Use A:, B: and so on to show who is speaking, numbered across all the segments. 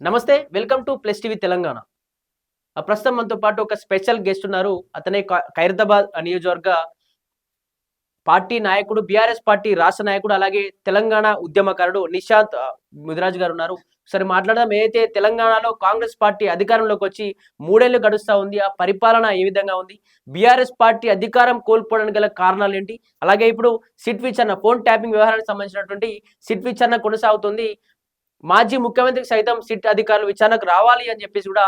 A: నమస్తే. Welcome to plus TV Telangana. ప్రస్తుతం మనతో పాటు ఒక స్పెషల్ గెస్ట్ ఉన్నారు. అతనే ఖైరతాబాద్ నియోజకవర్గ పార్టీ నాయకుడు, బీఆర్ఎస్ పార్టీ రాష్ట్ర నాయకుడు, అలాగే తెలంగాణ ఉద్యమకారుడు నిషాంత్ ముదిరాజ్ గారు ఉన్నారు. ఒకసారి మాట్లాడదాం. ఏదైతే తెలంగాణలో కాంగ్రెస్ పార్టీ అధికారంలోకి వచ్చి 3 ఏళ్లు గడుస్తా ఉంది. ఆ పరిపాలన ఏ విధంగా ఉంది? బీఆర్ఎస్ పార్టీ అధికారం కోల్పోవడానికి గల కారణాలేంటి? అలాగే ఇప్పుడు సిట్ విచారణ, ఫోన్ ట్యాపింగ్ వ్యవహారానికి సంబంధించినటువంటి సిట్ విచారణ కొనసాగుతుంది. మాజీ ముఖ్యమంత్రికి సైతం సిట్ అధికారులు విచారణకు రావాలి అని చెప్పేసి కూడా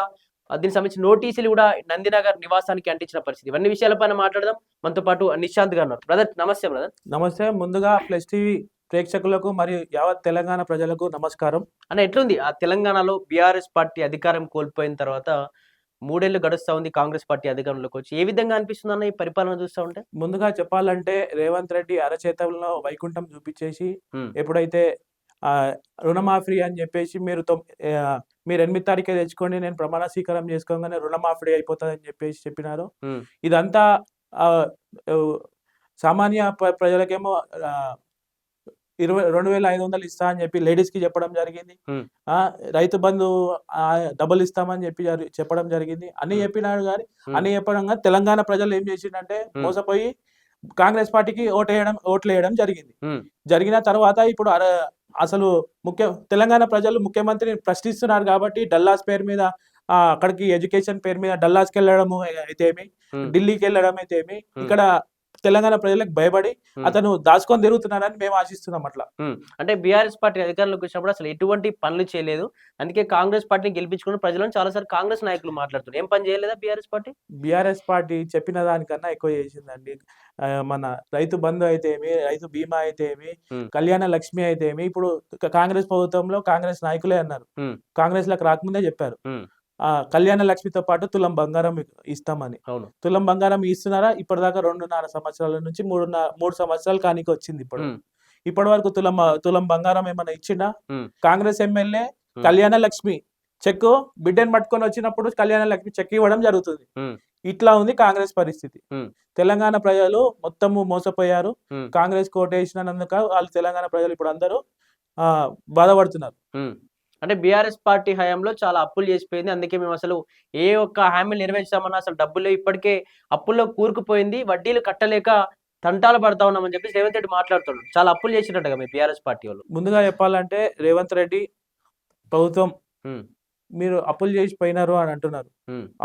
A: దీనికి సంబంధించిన నోటీసులు కూడా నందినగర్ నివాసానికి అంటించిన పరిస్థితి. ఇవన్నీ విషయాలపైన మాట్లాడదాం. మనతో పాటు నిశాంత్ గారు ఉన్నారు. బ్రదర్ నమస్తే బ్రదర్.
B: నమస్తే. ముందుగా ప్లస్ టీవీ ప్రేక్షకులకు మరియు యావత్ తెలంగాణ ప్రజలకు నమస్కారం.
A: అన్న ఎట్లుంది ఆ తెలంగాణలో బీఆర్ఎస్ పార్టీ అధికారం కోల్పోయిన తర్వాత 3 ఏళ్లు గడుస్తా ఉంది కాంగ్రెస్ పార్టీ అధికారంలోకి వచ్చి. ఏ విధంగా అనిపిస్తుంది అన్న ఈ పరిపాలన చూస్తా ఉంటే?
B: ముందుగా చెప్పాలంటే రేవంత్ రెడ్డి అరచేతుల్లో వైకుంఠం చూపించేసి ఎప్పుడైతే రుణమాఫీ అని చెప్పేసి మీరు 8 తారీఖే తెచ్చుకోండి, నేను ప్రమాణ స్వీకారం చేసుకోగానే రుణమాఫీ అయిపోతుందని చెప్పేసి చెప్పినారు. ఇదంతా సామాన్య ప్రజలకేమో 22,500 ఇస్తా అని చెప్పి లేడీస్ కి చెప్పడం జరిగింది. రైతు బంధు డబుల్ ఇస్తామని చెప్పి చెప్పడం జరిగింది. అన్ని చెప్పినాడు కానీ అన్ని చెప్పడంగా తెలంగాణ ప్రజలు ఏం చేసిందంటే మోసపోయి కాంగ్రెస్ పార్టీకి ఓట్లు వేయడం జరిగింది. జరిగిన తర్వాత ఇప్పుడు అసలు తెలంగాణ ప్రజలు ముఖ్యమంత్రిని ప్రశ్నిస్తున్నారు కాబట్టి డల్లాస్ పేరు మీద అక్కడికి ఎడ్యుకేషన్ పేరు మీద డల్లాస్కి వెళ్ళడం అయితేమి, ఢిల్లీకి వెళ్ళడం అయితేమి, ఇక్కడ తెలంగాణ ప్రజలకు భయపడి అతను దాచుకొని తిరుగుతున్నారని మేము ఆశిస్తున్నాం. అట్లా
A: అంటే బీఆర్ఎస్ పార్టీ అధికారంలోకి వచ్చినప్పుడు అసలు ఎటువంటి పనులు చేయలేదు. అందుకే కాంగ్రెస్ పార్టీని గెలిపించుకుని ప్రజలను చాలాసార్లు కాంగ్రెస్ నాయకులు మాట్లాడుతున్నారు. ఏం పని చేయలేదా
B: బీఆర్ఎస్ పార్టీ చెప్పిన దానికన్నా ఎక్కువ చేసిందండి. మన రైతు బంధు అయితేమి, రైతు బీమా అయితేమి, కళ్యాణ లక్ష్మి అయితేమి, ఇప్పుడు కాంగ్రెస్ ప్రభుత్వంలో కాంగ్రెస్ నాయకులే అన్నారు, కాంగ్రెస్ లకు రాకముందే చెప్పారు కళ్యాణ లక్ష్మితో పాటు తులం బంగారం ఇస్తామని. తులం బంగారం ఇస్తున్నారా? ఇప్పటిదాకా 2.5 సంవత్సరాల నుంచి 3 సంవత్సరాలు కానికి వచ్చింది. ఇప్పటి వరకు తులం బంగారం ఏమన్నా ఇచ్చిండా? కాంగ్రెస్ ఎమ్మెల్యే కళ్యాణ లక్ష్మి చెక్ బిడ్డను పట్టుకొని వచ్చినప్పుడు కళ్యాణ లక్ష్మి చెక్ ఇవ్వడం జరుగుతుంది. ఇట్లా ఉంది కాంగ్రెస్ పరిస్థితి. తెలంగాణ ప్రజలు మొత్తము మోసపోయారు. కాంగ్రెస్ కోటేసినందుక వాళ్ళు తెలంగాణ ప్రజలు ఇప్పుడు అందరూ బాధపడుతున్నారు.
A: అంటే బీఆర్ఎస్ పార్టీ హయాంలో చాలా అప్పులు చేసిపోయింది. అందుకే మేము అసలు ఏ ఒక్క హామీలు నెరవేర్చామన్నా అసలు డబ్బులు ఇప్పటికే అప్పుల్లో కూరుకుపోయింది, వడ్డీలు కట్టలేక తంటాలు పడతా ఉన్నామని చెప్పి రేవంత్ రెడ్డి మాట్లాడుతున్నాడు. చాలా అప్పులు చేసినట్టుగా మీ బీఆర్ఎస్ పార్టీ వాళ్ళు.
B: ముందుగా చెప్పాలంటే రేవంత్ రెడ్డి ప్రభుత్వం మీరు అప్పులు చేసిపోయినారు అని అంటున్నారు.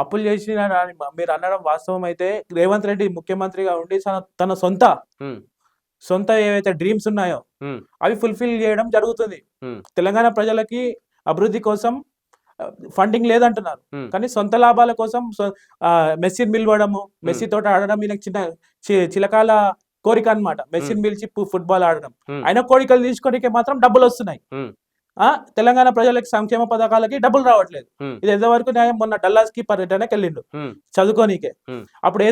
B: అప్పులు చేసిన మీరు అనడం వాస్తవం అయితే రేవంత్ రెడ్డి ముఖ్యమంత్రిగా ఉండి తన సొంత ఏవైతే డ్రీమ్స్ ఉన్నాయో అవి ఫుల్ఫిల్ చేయడం జరుగుతుంది. తెలంగాణ ప్రజలకి అభివృద్ధి కోసం ఫండింగ్ లేదంటున్నారు, కానీ సొంత లాభాల కోసం మెస్సీని పిలవడము, మెస్సీ తోట ఆడడం ఈయనకి చిలకాల కోరిక అన్నమాట. మెస్సీని పిలిచి ఫుట్బాల్ ఆడడం, ఆయన కోరికలు తీసుకోవడానికి మాత్రం డబ్బులు వస్తున్నాయి. తెలంగాణ ప్రజలకి సంక్షేమ పథకాలకి డబ్బులు రావట్లేదు. ఇది ఎంతవరకు న్యాయం? మొన్న డల్లాస్ కి పర్యటనకి వెళ్ళిండు చదువుకోనికే. అప్పుడు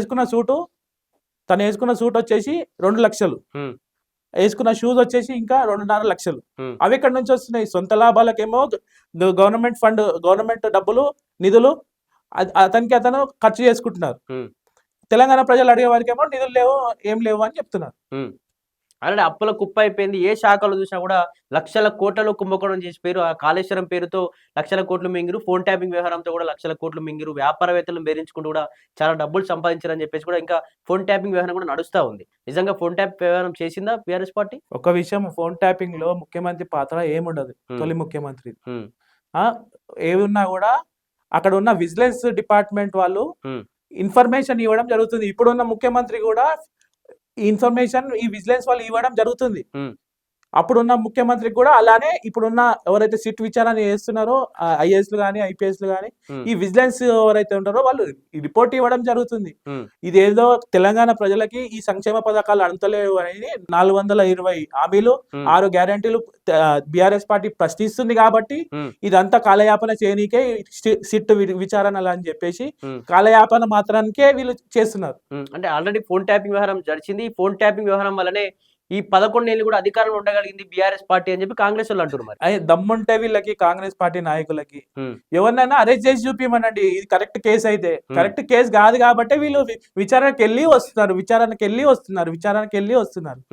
B: తను వేసుకున్న సూట్ వచ్చేసి 2 లక్షలు, వేసుకున్న షూస్ వచ్చేసి ఇంకా 2.5 లక్షలు. అవి ఎక్కడి నుంచి వస్తున్నాయి? సొంత లాభాలకేమో గవర్నమెంట్ డబ్బులు, నిధులు అతను ఖర్చు చేసుకుంటున్నారు. తెలంగాణ ప్రజలు అడిగే వారికి ఏమో నిధులు లేవు, ఏం లేవు అని చెప్తున్నారు.
A: అలాంటి అప్పుల కుప్ప అయిపోయింది. ఏ శాఖలో చూసినా కూడా లక్షల కోట్లలో కుంభకోణం చేసి పేరు. ఆ కాళేశ్వరం పేరుతో లక్షల కోట్లు మింగిరు, ఫోన్ ట్యాపింగ్ వ్యవహారంతో కూడా లక్షల కోట్లు మింగిరు, వ్యాపారవేత్తలను బెదిరించుకుంటూ కూడా చాలా డబ్బులు సంపాదించారని చెప్పేసి కూడా ఇంకా ఫోన్ ట్యాపింగ్ వ్యవహారం కూడా నడుస్తూ ఉంది. నిజంగా ఫోన్ ట్యాప్ వ్యవహారం చేసిందా బీఆర్ఎస్ పార్టీ?
B: ఒక విషయం, ఫోన్ ట్యాపింగ్ లో ముఖ్యమంత్రి పాత్ర ఏముండదు. తొలి ముఖ్యమంత్రి ఏమున్నా కూడా అక్కడ ఉన్న విజిలెన్స్ డిపార్ట్మెంట్ వాళ్ళు ఇన్ఫర్మేషన్ ఇవ్వడం జరుగుతుంది. ఇప్పుడున్న ముఖ్యమంత్రి కూడా ఈ ఇన్ఫర్మేషన్ ఈ విజిలెన్స్ వాళ్ళు ఇవ్వడం జరుగుతుంది. అప్పుడున్న ముఖ్యమంత్రికి కూడా అలానే ఇప్పుడున్న ఎవరైతే సిట్ విచారణ చేస్తున్నారో ఐఏఎస్లు కానీ ఐపీఎస్లు కానీ ఈ విజిలెన్స్ ఎవరైతే ఉంటారో వాళ్ళు రిపోర్ట్ ఇవ్వడం జరుగుతుంది. ఇదేదో తెలంగాణ ప్రజలకి ఈ సంక్షేమ పథకాలు అంతలేవు అనేది 420 హామీలు 6 గ్యారంటీలు బీఆర్ఎస్ పార్టీ ప్రశ్నిస్తుంది కాబట్టి ఇదంతా కాలయాపన చేయనీకే సిట్ విచారణలు అని చెప్పేసి కాలయాపన మాత్రానికే వీళ్ళు చేస్తున్నారు.
A: అంటే ఆల్రెడీ ఫోన్ ట్యాపింగ్ వ్యవహారం జరిచింది. ఈ ఫోన్ ట్యాపింగ్ వ్యవహారం వల్లనే ఈ 11 ఏళ్ళు కూడా అధికారంలో ఉండగలిగింది బీఆర్ఎస్ పార్టీ అని చెప్పి కాంగ్రెస్ వాళ్ళు అంటారు మరి.
B: అయ్యి దమ్ముంటే వీళ్ళకి కాంగ్రెస్ పార్టీ నాయకులకి
A: ఉమ్,
B: ఎవరినైనా అరెస్ట్ చేసి చూపిమనండి. ఇది కరెక్ట్ కేసు అయితే,
A: Hmm.
B: కరెక్ట్ కేసు కాదు కాబట్టి వీళ్ళు విచారణకి వెళ్ళి వస్తున్నారు.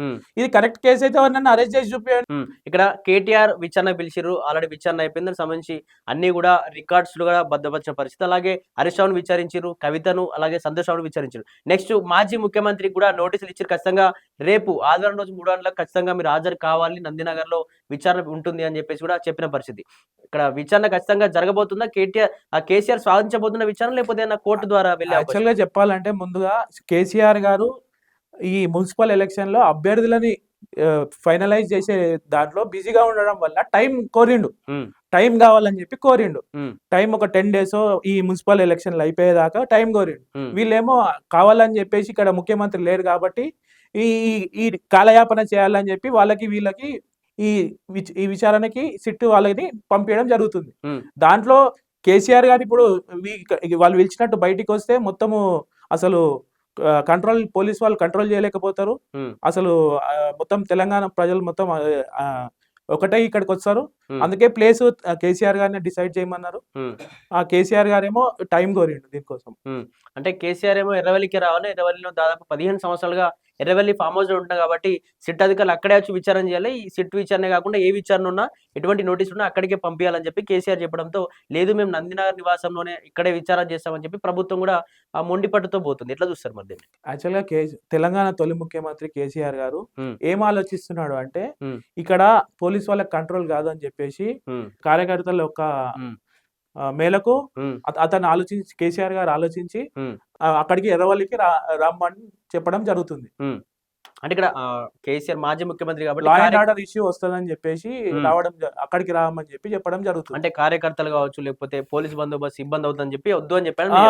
A: ఉమ్,
B: ఇది కరెక్ట్ కేసు అయితే ఎవరినైనా అరెస్ట్ చేసి చూపించండి.
A: ఇక్కడ కేటీఆర్ విచారణ పిలిచిర్రు, ఆల్రెడీ విచారణ అయిపోయింది. దానికి సంబంధించి అన్ని కూడా రికార్డ్స్ కూడా భద్రపరిచిన పరిస్థితి. అలాగే హరీష్ రావును విచారించారు, కవితను అలాగే సంతోష్ రావును విచారించారు. నెక్స్ట్ మాజీ ముఖ్యమంత్రికి కూడా నోటీసులు ఇచ్చారు. ఖచ్చితంగా రేపు ఆదివారం రోజు 3 గంటలకు ఖచ్చితంగా మీరు హాజరు కావాలి, నందినగర్ లో విచారణ ఉంటుంది అని చెప్పేసి కూడా చెప్పిన పరిస్థితి. ఇక్కడ విచారణ ఖచ్చితంగా జరగబోతుందా? కేసీఆర్ సాధించబోతున్న విచారణ లేకపోతే కోర్టు ద్వారా వెళ్ళే
B: యాక్చువల్ గా చెప్పాలంటే ముందుగా కేసీఆర్ గారు ఈ మున్సిపల్ ఎలక్షన్ లో అభ్యర్థులని ఫైనలైజ్ చేసే దాంట్లో బిజీగా ఉండడం వల్ల టైం కోరిండు. టైం కావాలని చెప్పి కోరిండు. టైం ఒక 10 days ఈ మున్సిపల్ ఎలక్షన్లు అయిపోయేదాకా టైం కోరిండు. వీళ్ళేమో కావాలని చెప్పేసి ఇక్కడ ముఖ్యమంత్రి లేరు కాబట్టి ఈ ఈ కాలయాపన చేయాలని చెప్పి వీళ్ళకి ఈ విచారణకి సిట్టు వాళ్ళని పంపించడం జరుగుతుంది. దాంట్లో కేసీఆర్ గారు ఇప్పుడు వాళ్ళు పిలిచినట్టు బయటికి వస్తే మొత్తము అసలు పోలీస్ వాళ్ళు కంట్రోల్ చేయలేకపోతారు. అసలు మొత్తం తెలంగాణ ప్రజలు మొత్తం ఒకటే ఇక్కడికి వస్తారు. అందుకే ప్లేస్ కేసీఆర్ గారిని డిసైడ్ చేయమన్నారు. ఆ కేసీఆర్ గారేమో టైం కోరిండు దీనికోసం.
A: అంటే కేసీఆర్ ఏమో ఎర్రవల్లికి రావాలి, ఎర్రవల్లిలో దాదాపు 15 సంవత్సరాలుగా ఎర్రవల్లి ఫామ్ హౌస్ లో ఉంటుంది కాబట్టి సిట్ అధికారులు అక్కడే వచ్చి విచారణ చేయాలి. ఈ సిట్ విచారణ కాకుండా ఏ విచారణ ఉన్నా, ఎటువంటి నోటీసులు ఉన్నా అక్కడికే పంపించాలని చెప్పి కేసీఆర్ చెప్పడంతో, లేదు మేము నందినగర్ నివాసంలోనే ఇక్కడే విచారణ చేస్తామని చెప్పి ప్రభుత్వం కూడా ఆ మొండి పట్టుతో పోతుంది. ఎట్లా చూస్తారు మరి దీన్ని?
B: యాక్చువల్ గా తెలంగాణ తొలి ముఖ్యమంత్రి కేసీఆర్ గారు ఏం ఆలోచిస్తున్నాడు అంటే, ఇక్కడ పోలీస్ వాళ్ళకి కంట్రోల్ కాదు అని చెప్పేసి కార్యకర్తల యొక్క మేరకు అతను కేసీఆర్ గారు ఆలోచించి అక్కడికి ఎర్రవల్లికి రమ్మని చెప్పడం జరుగుతుంది.
A: అంటే ఇక్కడ కేసీఆర్ మాజీ ముఖ్యమంత్రి కాబట్టి
B: లా అండ్ ఆర్డర్ ఇష్యూ వస్తుందని చెప్పేసి అక్కడికి రామని చెప్పి చెప్పడం జరుగుతుంది.
A: అంటే కార్యకర్తలు కావచ్చు, లేకపోతే పోలీస్ బందోబస్తు ఇబ్బంది అవుతుందని చెప్పి వద్దు అని చెప్పాడు.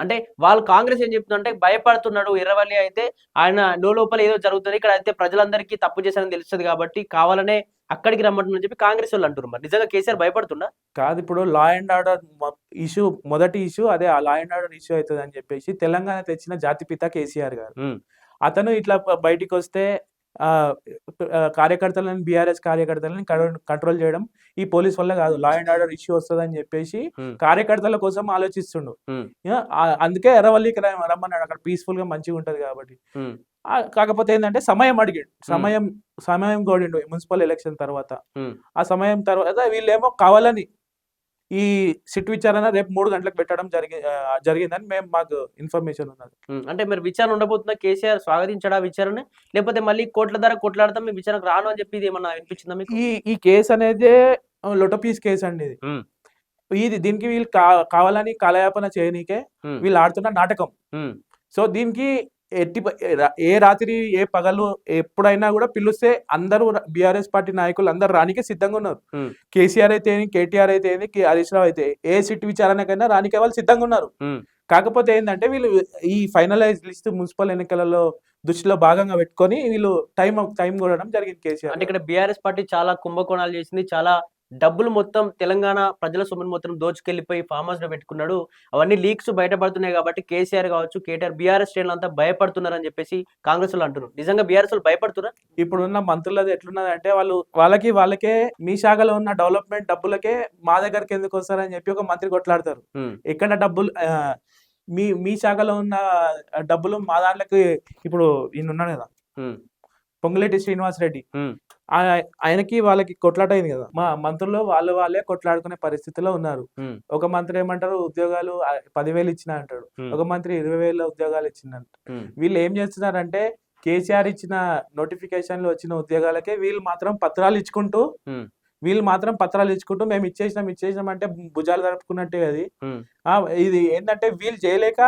A: అంటే వాళ్ళు కాంగ్రెస్ ఏం చెప్తుందంటే, భయపడుతున్నాడు ఎర్రవల్లి అయితే, ఆయన లోపల ఏదో జరుగుతుంది, ఇక్కడ అయితే ప్రజలందరికీ తప్పు చేశారని తెలుస్తుంది కాబట్టి కావాలనే అక్కడికి రమ్మంటుందని చెప్పి కాంగ్రెస్ వాళ్ళు అంటారు. మరి నిజంగా కేసీఆర్ భయపడుతున్నా?
B: కాదు, ఇప్పుడు లా అండ్ ఆర్డర్ ఇష్యూ మొదటి ఇష్యూ అదే లా అండ్ ఆర్డర్ ఇష్యూ అవుతుంది అని చెప్పేసి తెలంగాణ తెచ్చిన జాతిపిత కేసీఆర్ గారు. అతను ఇట్లా బయటికి వస్తే కార్యకర్తలను బీఆర్ఎస్ కార్యకర్తలను కంట్రోల్ చేయడం ఈ పోలీస్ వల్ల కాదు, లా అండ్ ఆర్డర్ ఇష్యూ వస్తుందని చెప్పేసి కార్యకర్తల కోసం ఆలోచిస్తుండు. అందుకే ఎర్రవల్లికి రమ్మన్నాడు, అక్కడ పీస్ఫుల్ గా మంచిగా ఉంటది కాబట్టి. కాకపోతే ఏంటంటే సమయం అడిగాడు, సమయం కోడిండు మున్సిపల్ ఎలక్షన్ తర్వాత. ఆ సమయం తర్వాత వీళ్ళేమో కావాలని ఈ సిట్ విచారణ రేపు 3 గంటలకు పెట్టడం జరిగిందని మాకు ఇన్ఫర్మేషన్ ఉన్నది.
A: అంటే మరి విచారణ ఉండబోతుందా? కేసీఆర్ స్వాగతించడా విచారణ, లేకపోతే మళ్ళీ కోర్టుల ద్వారా కొట్లాడతాం మేము విచారణకు రాను అని చెప్పి ఏమన్నా అనిపించిందా మీకు?
B: ఈ కేసు అనేది లొటపీస్ కేసు అండి. దీనికి వీళ్ళు కావాలని కాలయాపన చేయనీకే వీళ్ళు ఆడుతున్న నాటకం. సో దీనికి ఏ రాత్రి ఏ పగలు ఎప్పుడైనా కూడా పిలిస్తే అందరూ బీఆర్ఎస్ పార్టీ నాయకులు అందరు రానికే సిద్ధంగా ఉన్నారు. కేసీఆర్ అయితే కేటీఆర్ అయితే హరీష్ రావు అయితే ఏ సిట్ విచారణకైనా రానికే వాళ్ళు సిద్ధంగా ఉన్నారు. కాకపోతే ఏంటంటే వీళ్ళు ఈ ఫైనలైజ్ లిస్ట్ మున్సిపల్ ఎన్నికలలో దృష్టిలో భాగంగా పెట్టుకొని వీళ్ళు టైం కొనడం జరిగింది కేసీఆర్.
A: అంటే ఇక్కడ బీఆర్ఎస్ పార్టీ చాలా కుంభకోణాలు చేసింది, చాలా డబ్బులు మొత్తం తెలంగాణ ప్రజల సొమ్మును మొత్తం దోచుకెళ్లిపోయి ఫామ్ హౌస్ లో పెట్టుకున్నాడు. అవన్నీ లీక్స్ బయటపడుతున్నాయి కాబట్టి కేసీఆర్ కావచ్చు, కేటీఆర్, బీఆర్ఎస్ శ్రేణులు అంతా భయపడుతున్నారని చెప్పేసి కాంగ్రెస్ వాళ్ళు అంటున్నారు. నిజంగా బీఆర్ఎస్ వాళ్ళు భయపడుతున్నారు?
B: ఇప్పుడున్న మంత్రులది ఎట్లున్నది అంటే, వాళ్ళకే మీ శాఖలో ఉన్న డెవలప్మెంట్ డబ్బులకే మా దగ్గరికి ఎందుకు వస్తారని చెప్పి ఒక మంత్రి కొట్లాడతారు. ఎక్కడ డబ్బులు మీ శాఖలో ఉన్న డబ్బులు మా దాంట్లోకి, ఇప్పుడు ఈయన ఉన్నాడు కదా పొంగులేటి శ్రీనివాస్ రెడ్డి, ఆయనకి వాళ్ళకి కొట్లాట అయింది కదా. మా మంత్రులు వాళ్ళే కొట్లాడుకునే పరిస్థితిలో ఉన్నారు. ఒక మంత్రి ఏమంటారు, ఉద్యోగాలు 10,000 ఇచ్చిన అంటాడు, ఒక మంత్రి 20,000 ఉద్యోగాలు ఇచ్చిందంట. వీళ్ళు ఏం చేస్తున్నారంటే, కేసీఆర్ ఇచ్చిన నోటిఫికేషన్లు వచ్చిన ఉద్యోగాలకే వీళ్ళు మాత్రం పత్రాలు ఇచ్చుకుంటూ మేము ఇచ్చేసినాం అంటే భుజాలు జరుపుకున్నట్టే అది. ఇది ఏంటంటే వీళ్ళు చేయలేక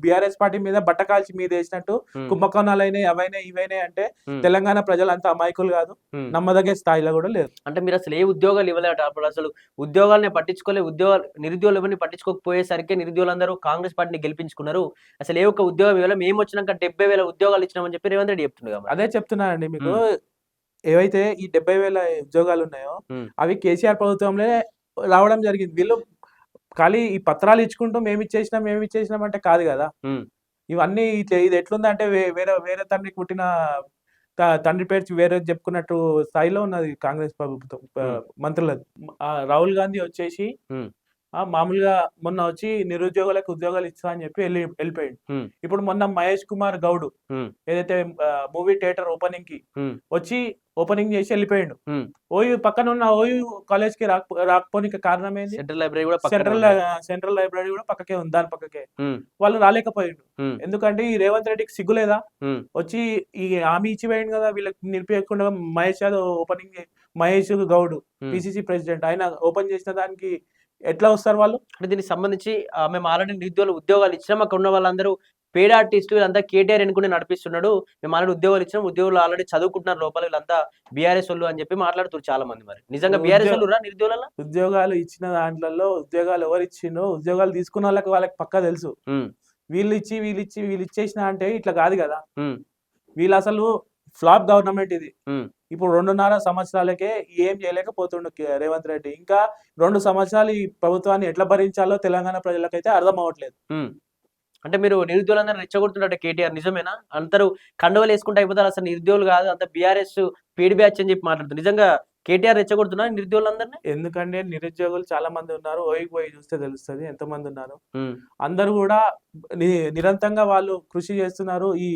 B: బీఆర్ఎస్ పార్టీ మీద బట్టకాల్చి మీద వేసినట్టు కుంభకోణాలు అయినాయి, అవైనా ఇవైనా అంటే తెలంగాణ ప్రజలు అంత అమాయకులు కాదు, నమ్మదగే స్థాయిలో కూడా లేదు.
A: అంటే మీరు అసలు ఏ ఉద్యోగాలు ఇవ్వలేట, అప్పుడు అసలు ఉద్యోగాలని పట్టించుకోలే, నిరుద్యోగులు ఎవరిని పట్టించుకోకపోయేసరికి నిరుద్యోగులందరూ కాంగ్రెస్ పార్టీని గెలిపించుకున్నారు. అసలు ఏ ఒక్క ఉద్యోగం ఇవ్వలేదు, మేము వచ్చినాక 70,000 ఉద్యోగాలు ఇచ్చినామని చెప్పి రేవంత్ రెడ్డి చెప్తున్నారు.
B: అదే చెప్తున్నానండి మీకు. ఏవైతే ఈ 70,000 ఉద్యోగాలు ఉన్నాయో అవి కేసీఆర్ ప్రభుత్వంలో రావడం జరిగింది. వీళ్ళు ఖాళీ ఈ పత్రాలు ఇచ్చుకుంటూ మేము ఇచ్చేసినాం అంటే కాదు కదా. ఇవన్నీ ఇది ఎట్లుందంటే వేరే తండ్రికి పుట్టిన తండ్రి పేరు వేరే చెప్పుకున్నట్టు స్థాయిలో ఉన్నది కాంగ్రెస్ ప్రభుత్వం మంత్రులది. రాహుల్ గాంధీ వచ్చేసి మామూలుగా మొన్న వచ్చి నిరుద్యోగులకు ఉద్యోగాలు ఇస్తా అని చెప్పి వెళ్ళిపోయాడు. ఇప్పుడు మొన్న మహేష్ కుమార్ గౌడ్ ఏదైతే మూవీ థియేటర్ ఓపెనింగ్ కి వచ్చి ఓపెనింగ్ చేసి వెళ్ళిపోయాడు. ఓయూ పక్కన ఉన్న ఓయూ కాలేజ్ కి రాకపోనికి కారణం ఏంటి? సెంట్రల్ లైబ్రరీ కూడా పక్కకే ఉంది, దాని పక్కకే. వాళ్ళు రాలేకపోయాడు. ఎందుకంటే ఈ రేవంత్ రెడ్డికి సిగ్గులేదా? వచ్చి ఈ హామీ ఇచ్చిపోయాడు కదా వీళ్ళకి నిలిపేయకుండా. మహేష్ గౌడ్ పిసిసి ప్రెసిడెంట్, ఆయన ఓపెన్ చేసిన దానికి ఎట్లా వస్తారు వాళ్ళు?
A: అంటే దీనికి సంబంధించి మేము ఆల్రెడీ నిరుద్యోగులు ఉద్యోగాలు ఇచ్చినాం, అక్కడ ఉన్న వాళ్ళందరూ పేడ్ ఆర్టిస్టు, వీళ్ళంతా కేటీఆర్ ఎన్నుకుని నడిపిస్తున్నాడు, మేము ఆల్రెడీ ఉద్యోగాలు ఇచ్చినాం, ఉద్యోగులు ఆల్రెడీ చదువుకుంటున్నారు లోపల, వీళ్ళంతా బీఆర్ఎస్ వాళ్ళు అని చెప్పి మాట్లాడుతున్నారు చాలా మంది. మరి నిజంగా బీఆర్ఎస్ వాళ్ళు నిరుద్యోగుల
B: ఉద్యోగాలు ఇచ్చిన దాంట్లో ఉద్యోగాలు ఎవరు ఇచ్చిండో, ఉద్యోగాలు తీసుకున్న వాళ్ళకి పక్కా తెలుసు. వీళ్ళు ఇచ్చేసిన అంటే ఇట్లా కాదు కదా. వీళ్ళు అసలు ఫ్లాప్ గవర్నమెంట్ ఇది. ఇప్పుడు 2.5 సంవత్సరాలకే ఏం చేయలేకపోతుండు రేవంత్ రెడ్డి. ఇంకా 2 సంవత్సరాలు ఈ ప్రభుత్వాన్ని ఎట్లా భరించాలో తెలంగాణ ప్రజలకైతే అర్థం అవ్వట్లేదు.
A: అంటే మీరు నిరుద్యోగులందరూ రెచ్చగొడుతున్నట్టు కేటీఆర్ నిజమేనా? అందరూ కండువలు వేసుకుంటే అయిపోతారు, అసలు నిరుద్యోగులు కాదు అంత బీఆర్ఎస్ పీడి బ్యాచ్ అని చెప్పి మాట్లాడుతున్నారు. నిజంగా కేటీఆర్ రెచ్చగొడుతున్నారు నిరుద్యోగులందరినీ?
B: ఎందుకంటే నిరుద్యోగులు చాలా మంది ఉన్నారు, పోయి చూస్తే తెలుస్తుంది ఎంత మంది ఉన్నారు. అందరూ కూడా నిరంతరంగా వాళ్ళు కృషి చేస్తున్నారు ఈ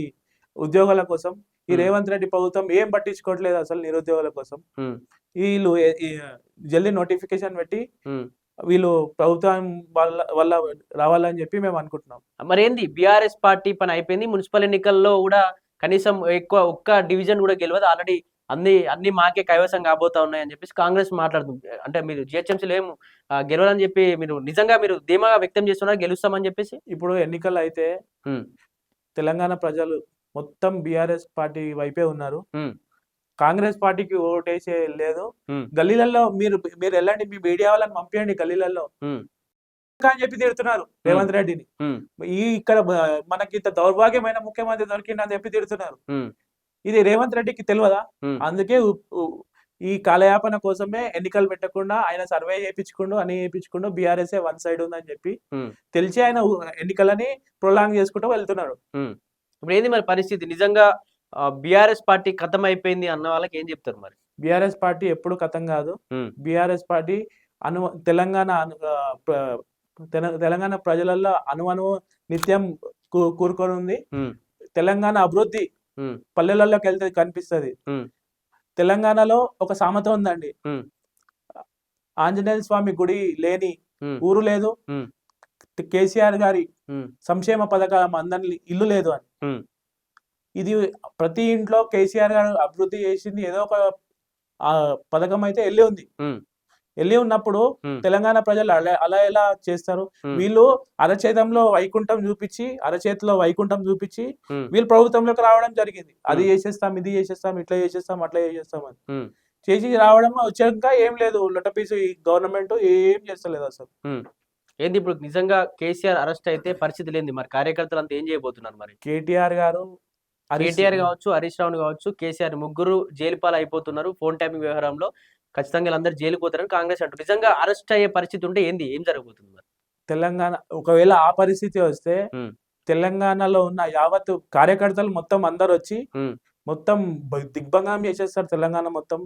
B: ఉద్యోగాల కోసం. ఈ రేవంత్ రెడ్డి ప్రభుత్వం ఏం పట్టించుకోవట్లేదు అసలు నిరుద్యోగుల కోసం. వీళ్ళు జల్దీ నోటిఫికేషన్ పెట్టి వీళ్ళు ప్రభుత్వం వల్ల రావాలని చెప్పి మేము అనుకుంటున్నాం.
A: మరి ఏంది బీఆర్ఎస్ పార్టీ పని అయిపోయింది, మున్సిపల్ ఎన్నికల్లో కూడా కనీసం ఒక్క డివిజన్ కూడా గెలవదు, ఆల్రెడీ అన్ని మాకే కైవసం కాబోతా ఉన్నాయని చెప్పేసి కాంగ్రెస్ మాట్లాడుతుంది. అంటే మీరు జిహెచ్ఎంసీలో ఏం గెలవాలని చెప్పి నిజంగా మీరు ధీమాగా వ్యక్తం చేస్తున్నారు గెలుస్తామని చెప్పేసి?
B: ఇప్పుడు ఎన్నికలు అయితే తెలంగాణ ప్రజలు మొత్తం బీఆర్ఎస్ పార్టీ వైపే ఉన్నారు. కాంగ్రెస్ పార్టీకి ఓటేసే లేదు. గల్లీలలో మీరు వెళ్ళండి, మీ మీడియా వాళ్ళని పంపించండి గల్లీలలో అని చెప్పి తిడుతున్నారు రేవంత్ రెడ్డిని. ఇక్కడ మనకి ఇంత దౌర్భాగ్యమైన ముఖ్యమంత్రి దొరికిందని చెప్పి తిడుతున్నారు. ఇది రేవంత్ రెడ్డికి తెలియదా? అందుకే ఈ కాలయాపన కోసమే ఎన్నికలు పెట్టకుండా ఆయన సర్వే చేయించుకుంటూ అని చేయించుకుంటూ బీఆర్ఎస్ 1 సైడ్ ఉందని చెప్పి తెలిసి ఆయన ఎన్నికలని ప్రొలాంగ్ చేసుకుంటూ వెళ్తున్నారు.
A: ఇప్పుడు ఏంది మరి పరిస్థితి? నిజంగా బీఆర్ఎస్ పార్టీ ఖతం అయిపోయింది అన్న వాళ్ళకి ఏం చెప్తారు మరి?
B: బీఆర్ఎస్ పార్టీ ఎప్పుడు ఖతం కాదు. బీఆర్ఎస్ పార్టీ తెలంగాణ ప్రజలలో అణువణువు నిత్యం కూరుకొని ఉంది. తెలంగాణ అభివృద్ధి పల్లెలలోకి వెళ్తే కనిపిస్తుంది. తెలంగాణలో ఒక సామెత ఉందండి, ఆంజనేయ స్వామి గుడి లేని ఊరు లేదు, కేసీఆర్ గారి సంక్షేమ పథకాల అందరి ఇల్లు లేదు అని. ఇది ప్రతి ఇంట్లో కేసీఆర్ గారు అభివృద్ధి చేసింది ఏదో ఒక పథకం అయితే వెళ్ళి ఉన్నప్పుడు తెలంగాణ ప్రజలు అలా ఎలా చేస్తారు? వీళ్ళు అరచేతిలో వైకుంఠం చూపించి వీళ్ళు ప్రభుత్వంలోకి రావడం జరిగింది. అది చేసేస్తాం, ఇది చేసేస్తాం, ఇట్లా చేసేస్తాం, అట్లా చేసేస్తాం అని చేసి రావడం. వచ్చాక ఏం లేదు, లొట్టపీసు ఈ గవర్నమెంట్ ఏం చేస్తలేదు అసలు.
A: ఏంది ఇప్పుడు నిజంగా కేసీఆర్ అరెస్ట్ అయితే పరిస్థితి లేని మరి కార్యకర్తలు అంతా ఏం చేయబోతున్నారు మరి?
B: కేటీఆర్
A: కావచ్చు, హరీష్ రావు కావచ్చు, కేసీఆర్ ముగ్గురు జైలు పాలు అయిపోతున్నారు ఫోన్ ట్యాపింగ్ వ్యవహారంలో. ఖచ్చితంగా వీళ్ళందరూ జైలుకు పోతారని కాంగ్రెస్ అంటారు. నిజంగా అరెస్ట్ అయ్యే పరిస్థితి ఉంటే ఏం జరగబోతుంది మరి?
B: తెలంగాణ ఒకవేళ ఆ పరిస్థితి వస్తే తెలంగాణలో ఉన్న యావత్ కార్యకర్తలు మొత్తం అందరు వచ్చి మొత్తం దిగ్భంగం చేసేస్తారు తెలంగాణ మొత్తం.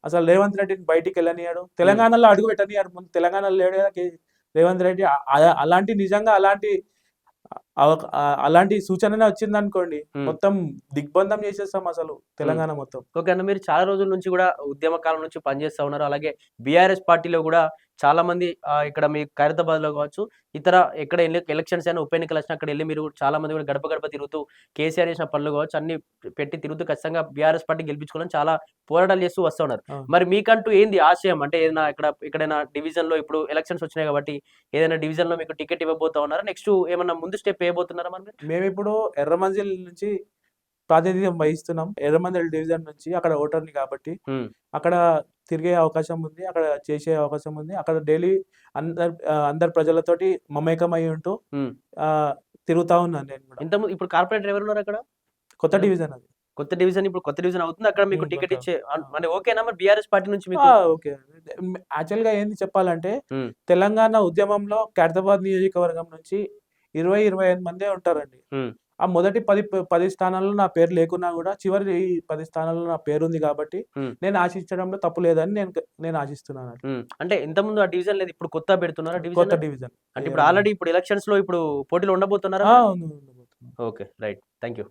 B: అసలు రేవంత్ రెడ్డిని బయటికి వెళ్ళనియాడు, తెలంగాణలో అడుగు పెట్టనియాడు. ముందు తెలంగాణలో లేడు రేవంత్ రెడ్డి. నిజంగా అలాంటి సూచననే వచ్చింది అనుకోండి, మొత్తం దిగ్బంధం చేసేస్తాం అసలు తెలంగాణ మొత్తం.
A: ఓకే అన్న, మీరు చాలా రోజుల నుంచి కూడా ఉద్యమ కాలం నుంచి పనిచేస్తా ఉన్నారు. అలాగే బీఆర్ఎస్ పార్టీలో కూడా చాలా మంది ఇక్కడ మీ ఖైరతాబాద్ లో కావచ్చు, ఇతర ఎక్కడ ఎలక్షన్స్ అయినా ఉప ఎన్నికలు వచ్చినా అక్కడ వెళ్ళి మీరు చాలా మంది కూడా గడప తిరుగుతూ కేసీఆర్ చేసిన పనులు కావచ్చు అన్ని పెట్టి తిరుగుతూ ఖచ్చితంగా బీఆర్ఎస్ పార్టీ గెలిపించుకోవాలని చాలా పోరాటాలు చేస్తూ వస్తూ ఉన్నారు. మరి మీకంటూ ఏంది ఆశయం? అంటే ఏదైనా ఎక్కడైనా డివిజన్ లో ఇప్పుడు ఎలక్షన్స్ వచ్చినాయి కాబట్టి ఏదైనా డివిజన్ లో మీకు టికెట్ ఇవ్వబోతా ఉన్నారా? నెక్స్ట్ ఏమన్నా ముందు స్టెప్ వేయబోతున్నారా? మరి
B: మేము ఇప్పుడు ఎర్రమంజిల్ నుంచి ప్రాతినిధ్యం వహిస్తున్నాం. ఎర్రమంజిల్ డివిజన్ నుంచి అక్కడ ఓటర్ని కాబట్టి అక్కడ తిరిగే అవకాశం ఉంది, అక్కడ చేసే అవకాశం ఉంది. అక్కడ డైలీ అందరు ప్రజలతోటి మమేకమై ఉంటూ తిరుగుతా ఉన్నాను నేను కూడా.
A: ఇంత ఇప్పుడు కార్పొరేటర్ ఎవరు ఉన్నారు అక్కడ?
B: కొత్త డివిజన్ అది.
A: కొత్త డివిజన్ ఇప్పుడు కొత్త డివిజన్ అవుతుంది, అక్కడ మీకు టికెట్ ఇచ్చే అంటే ఓకేనా మరి బీఆర్ఎస్ పార్టీ నుంచి మీకు?
B: ఓకే. యాక్చువల్ గా ఏంది చెప్పాలంటే తెలంగాణ ఉద్యమంలో ఖైరతాబాద్ నియోజకవర్గం నుంచి 20-25 మందే ఉంటారండి. ఆ మొదటి 10 స్థానాల్లో నా పేరు లేకున్నా కూడా చివరి 10 స్థానాల్లో నా పేరు ఉంది కాబట్టి నేను ఆశించడంలో తప్పు లేదని నేను ఆశిస్తున్నాను.
A: అంటే ఇంతకుముందు ఆ డివిజన్ లేదు, ఇప్పుడు కొత్త పెడుతున్నారా
B: కొత్త
A: డివిజన్?
B: డివిజన్.
A: అంటే ఇప్పుడు ఆల్రెడీ ఇప్పుడు ఎలక్షన్స్ లో ఇప్పుడు పోటీలో ఉండబోతున్నారా?
B: ఉంది.
A: Okay, right, thank you.